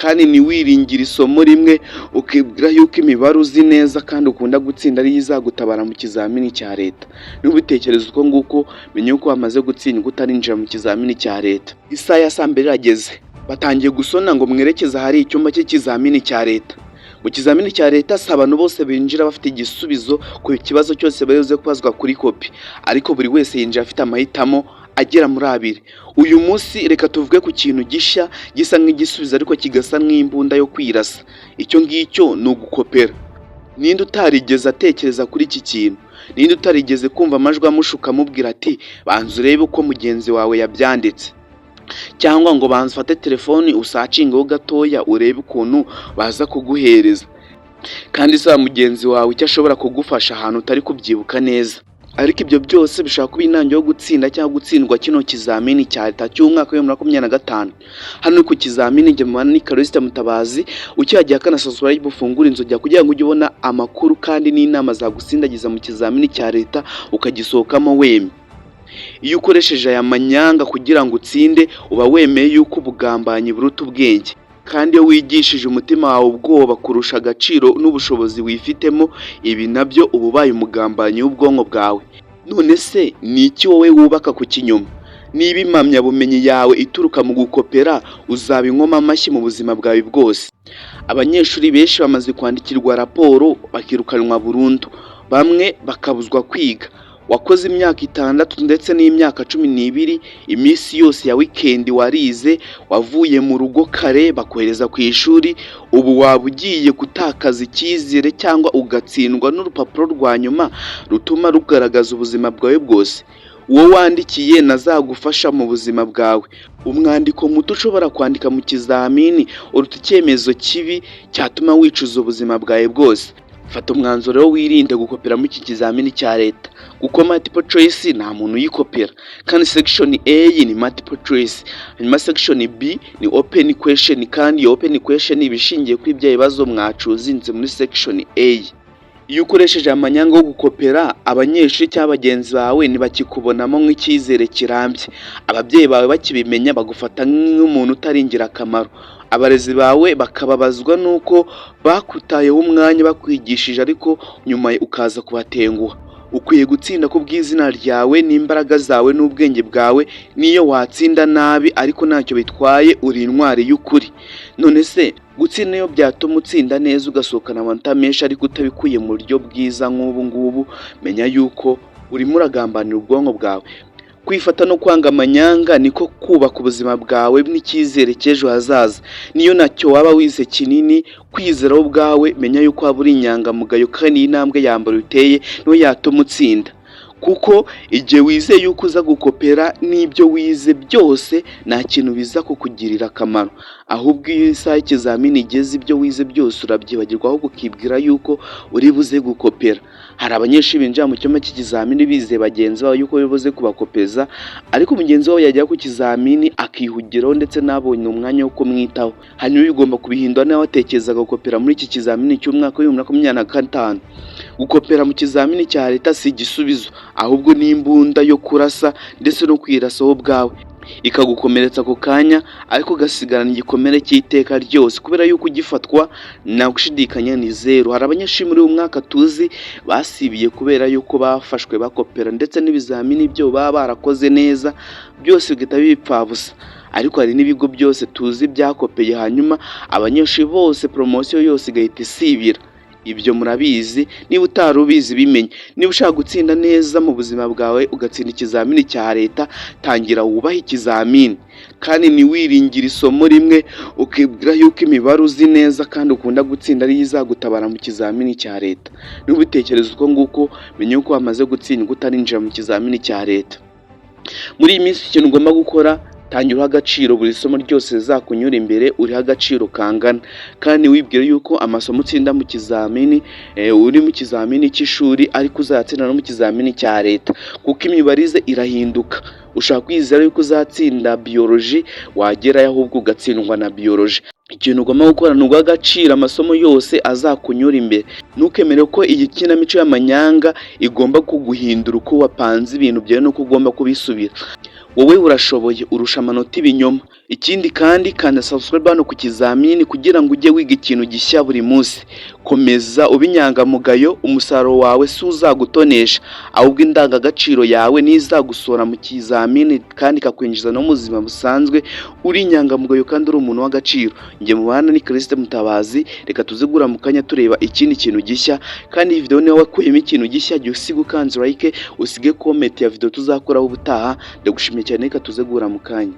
kandi ntiwiringire isomo rimwe ukibwira yuko imibare uzi neza kandi ukunda gutsinda ariyo izagutabara mu kizamini cya leta. N'ubitekereza uko nguko menye ko wamaze gutsindwa utarinjira mu kizamini cya leta. Isaha ya saa mbiri irageze, batangiye gusona ngo mwerekeze ahari icyumba cy'ikizamini cya leta. Mu kizamini cya leta si abantu bose binjira bafite igisubizo ku kibazo cyose bayoze kubazwa kuri kopi, ariko buri wese yinjira afite amahitamo agera muri abiri. Uyu munsi reka tuvuge ku kintu gishya gisa nk'igisubizo ariko kigasa nk'imbunda yo kwirasa. Icyo ngicyo ni ugukopera. Ninde utarigeze atekereza kuri iki kintu? Ninde utarigeze kumva amajwi amushuka amubwira ati banza urebe uko mugenzi wawe yabyanditse, cyangwa ngo banza ufate telefoni usacingeho gatoya urebe ukuntu baza kuguhereza, kandi sa mugenzi wawe icyo ashobora kugufasha ahantu utari kubyibuka neza. Ariko ibyo byose bishaka kuba intangiriro yo gutsinda cyangwa gutsindwa kino kizamini cya leta cy'umwaka wa 2025. Hano ku kizamini njye mwana ni Karusita Mutabazi, ucyagiye akanasasura y'ubufungura inzogera kugira ngo ujye ubona amakuru kandi n'inama zagusindagiza mu kizamini cya leta ukagisohokamo wemye. Iyo ukoresheje aya manyanga kugira ngo utsinde uba wemeye yuko ubugambanyi buruta ubwenge, kandi iyo wigishije umutima wawe ubwoba kurusha agaciro n'ubushobozi wifitemo, ibi nabyo uba ubaye umugambanyi w'ubwonko bwawe. None se ni iki wowe wubaka ku kinyoma? Niba impamyabumenyi yawe ituruka mu gukopera uzaba inkoma amashyi mu buzima bwawe bwose. Abanyeshuri benshi bamaze kwandikirwa raporo bakirukanwa burundu, bamwe bakabuzwa kwiga. Wakoze imyaka 6 ndetse n'imyaka 12, iminsi yose ya weekend warize, wavuye mu rugo kare bakohereza ku ishuri, ubu waba ugiye gutakaza icyizere cyangwa ugatsindwa n'urupapuro rwa nyuma rutuma rugaragaza ubuzima bwawe bwose. Uwo wandikiye nazagufasha mu buzima bwawe. Umwandiko muto ushobora kwandika mu kizamini uruta icyemezo kibi cyatuma wicuza ubuzima bwawe bwose. Fata umwanzuro wo wirinde gukopera mu iki kizamini cya leta, kuko multiple choice nta muntu uyikopera, kandi section A ni multiple choice, hanyuma section B ni open question, kandi iyo open question ibishingiye kuri ibyo bibazo mwacuzinze muri section A. Iyo ukoresheje amanyanga yo gukopera, abanyeshuri cyangwa bagenzi bawe ntibakikubonamo nk'icyizere kirambye. Ababyeyi bawe bakibimenya bagufata nk'umuntu utaringira akamaro. Abarezi bawe bakababazwa nuko bakutayeho umwanya bakwigishije ariko nyuma ukaza kubatenguha. Ukwiye gutsinda ku bw'izina ryawe n'imbaraga zawe n'ubwenge bwawe. Niyo watsinda nabi ariko ntacyo bitwaye, uri intwari y'ukuri. None se gutsinda iyo byatuma utsinda neza ugasohokana amanota menshi ariko utabikuye mu buryo bwiza nk'ubu ngubu, menya yuko urimo uragambanira ubwonko bwawe. Kwifata no kwanga amanyanga niko kubaka ubuzima bwawe n'icyizere cy'ejo hazaza. Niyo nacyo waba wize kinini, kwizera ubwawe menya yuko waba uri inyangamugayo kandi intambwe ya mbere uteye niyo yatuma utsinda. Kuko igihe wizeye yuko uza gukopera n'ibyo wize byose nta kintu biza kukugirira akamaro, ahubwo iyo isaha y'ikizamini igeze ibyo wize byose urabyibagirwa ahubwo ukibwira yuko uri buze gukopera. Hari abanyeshuri binjira mu cyumba cy'ikizamini bizeye bagenzi babo yuko bibuze kubakopeza, ariko mugenzi wabo yajya ku kizamini akihugiraho ndetse nabonye umwanya wo kumwitaho. Hanyuma bigomba kubihindura nawe watekerezaga gukopera muri iki kizamini cy'umwaka wa 2025. Gukopera mu kizamini cya leta si igisubizo, ahubwo ni imbunda yo kurasa ndetse no kwirasaho ubwawe, ikagukomeretsa ako kanya ariko ugasigarana igikomere cy'iteka ryose, kubera yuko ugifatwa nta gushidikanya ni zero. Hari abanyeshuri muri uyu mwaka tuzi basibiye kubera yuko bafashwe bakopera, ndetse n'ibizamini byo baba barakoze neza byose bigahita bipfabusa. Ariko hari n'ibigo byose tuzi byakopeye hanyuma abanyeshuri bose promotion yose igahita isibira. Ibyo murabizi, niba utari ubizi bimenye. Niba ushaka gutsinda neza mu buzima bwawe ugatsinda ikizamini cya leta, tangira wubahe ikizamini, kandi ntiwiringire isomo rimwe ukibwira yuko imibare uzi neza kandi ukunda gutsinda ariyo izagutabara mu kizamini cya leta. N'ubitekereza uko nguko menye ko wamaze gutsindwa utarinjira mu kizamini cya leta. Muri iyi minsi ikintu ugomba gukora, tangira agaciro buri somo ryose rizakunyura imbere, uriha agaciro kangana, kandi wibwire yuko amasomo utsinda mu kizamini uri mu kizamini cy'ishuri ariko uzatsinda no mu kizamini cya leta, kuko imibarize irahinduka. Ushaka kwizera yuko uzatsinda biology wagerayo ahubwo ugatsindwa na biology. Ikintu ugomba gukora ni uguha agaciro amasomo yose azakunyura imbere. Ntukemere ko iyi kinamico y'amanyanga igomba kuguhindura uko wapanze ibintu byawe nuko ugomba kubisubira. wowe urashoboye, urusha amanota ibinyoma. Ikindi kandi kanda subscribe hano ku Kizamini kugira ngo ujye wiga ikintu gishya buri munsi. Komeza ube inyangamugayo, umusaruro wawe si uzagutonesha, ahubwo indangagaciro yawe nizagusora mu kizamini kandi ikakwinjiza no mu buzima busanzwe uri inyangamugayo kandi uri umuntu w'agaciro. Njye mubana ni Christ Mutabazi, reka tuzigura mu kanya tureba ikindi kintu gishya, kandi iyi video niyo wakuyemo ikintu gishya jya usiga ukanze like, usige comment ya video tuzakoraho ubutaha. Ndagushimiye cyane, reka tuzigura mu kanya.